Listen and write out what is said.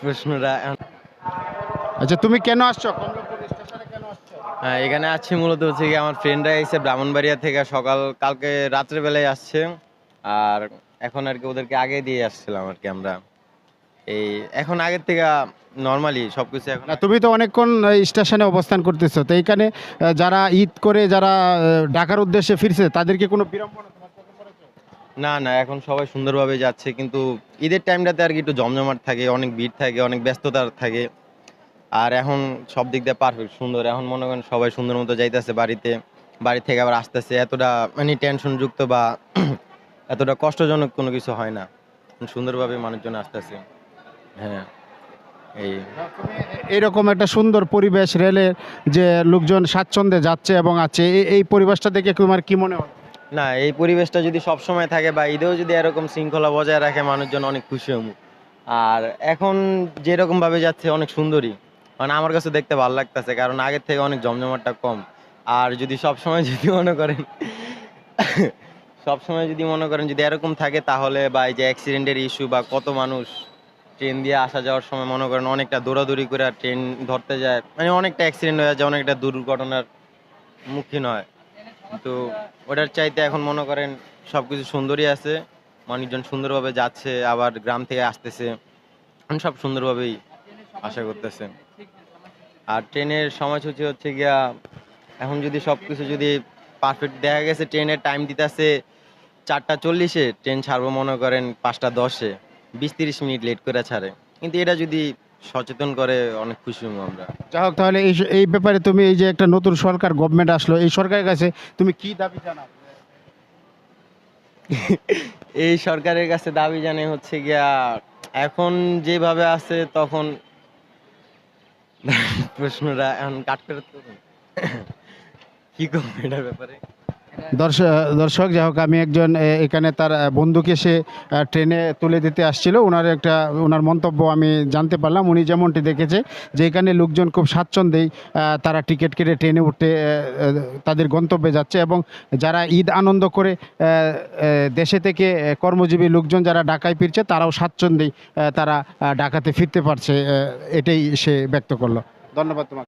প্রশ্নটা আচ্ছা, তুমি কেন আসছো? কমলাপুর স্টেশনে কেন আসছো? হ্যাঁ, এখানে আছি মূলত হচ্ছে কি আমার ফ্রেন্ডরা এসে ব্রাহ্মণবাড়িয়া থেকে কালকে রাত্রে বেলায় আসছে। আর এখন আর কি ওদেরকে আগে দিয়ে আসছিলাম আর কি আমরা। এই এখন আগের থেকে নরমালি সবকিছু এখন না, তুমি তো অনেকক্ষণ এই স্টেশনে অবস্থান করতেছো, তো এইখানে যারা ঈদ করে যারা ঢাকার উদ্দেশ্যে ফিরছে তাদেরকে কোনো বিড়ম্বনা তোমার চোখে পড়েছে? না, না, এখন সবাই সুন্দরভাবে যাচ্ছে। কিন্তু ঈদের টাইমটাতে আর কি একটু জমজমাট থাকে, অনেক ভিড় থাকে, অনেক ব্যস্ততা থাকে। আর এখন সব দিক দিয়ে পারফেক্ট সুন্দর। এখন মনে করেন সবাই সুন্দর মতো যাইতেছে বাড়িতে। বাড়ি থেকে আবার আসতেছে। এতটা মানে টেনশন যুক্ত বা এতটা কষ্টজনক কোনো কিছু হয় না। সুন্দরভাবে মানুষজন আসতেছে। হ্যাঁ, এই। এইরকম একটা সুন্দর পরিবেশ, রেলের যে লোকজন স্বাচ্ছন্দ্যে যাচ্ছে এবং আছে, এই পরিবেশটা দেখে তোমার কি মনে হয়? না, এই পরিবেশটা যদি সবসময় থাকে বা ঈদেও যদি এরকম শৃঙ্খলা বজায় রাখে মানুষজন অনেক খুশি হবো। আর এখন যেরকম ভাবে যাচ্ছে অনেক সুন্দরই। মানে আমার কাছে দেখতে ভালো লাগতেছে কারণ আগের থেকে অনেক জমজমাটটা কম। আর যদি সবসময় যদি মনে করেন সবসময় যদি মনে করেন যদি এরকম থাকে তাহলে বা এই যে অ্যাক্সিডেন্টের ইস্যু বা কত মানুষ ট্রেন দিয়ে আসা যাওয়ার সময় মনে করেন অনেকটা দৌড়াদৌড়ি করে ট্রেন ধরতে যায়, মানে অনেকটা অ্যাক্সিডেন্ট হয়ে যায়, অনেকটা দুর্ঘটনার মুখীন হয়। কিন্তু ওটার চাইতে এখন মনে করেন সবকিছু সুন্দরই আছে। মানুষজন সুন্দরভাবে যাচ্ছে, আবার গ্রাম থেকে আসতেছে। এখন সব সুন্দরভাবেই আশা করতেছে। আর ট্রেনের সময়সূচি হচ্ছে গিয়া এখন যদি সবকিছু যদি পারফেক্ট দেখা গেছে ট্রেনের টাইম দিতেছে 4:40-এ, ট্রেন ছাড়বো মনে করেন 5:10-এ, 20-30 মিনিট লেট করে ছাড়ে। কিন্তু এটা যদি সচেতন করে অনেক খুশি হবো আমরা। যাই হোক, তাহলে এই ব্যাপারে তুমি এই যে একটা নতুন সরকার গভর্নমেন্ট আসলো, এই সরকারের কাছে তুমি কি দাবি জানাও? এই সরকারের কাছে দাবি জানে হচ্ছে গিয়া এখন যেভাবে আছে তখন প্রশ্নটা এখন কাট করে তুলুন। কি করবো এটার ব্যাপারে? দর্শক দর্শক যাই হোক, আমি একজন এখানে তার বন্ধুকে সে ট্রেনে তুলে দিতে আসছিল। ওনার মন্তব্য আমি জানতে পারলাম। উনি যেমনটি দেখেছে যে এখানে লোকজন খুব স্বাচ্ছন্দ্যেই তারা টিকিট কেটে ট্রেনে উঠতে তাদের গন্তব্যে যাচ্ছে, এবং যারা ঈদ আনন্দ করে দেশে থেকে কর্মজীবী লোকজন যারা ঢাকায় ফিরছে তারাও স্বাচ্ছন্দ্যেই তারা ঢাকাতে ফিরতে পারছে, এটাই সে ব্যক্ত করলো। ধন্যবাদ তোমাকে।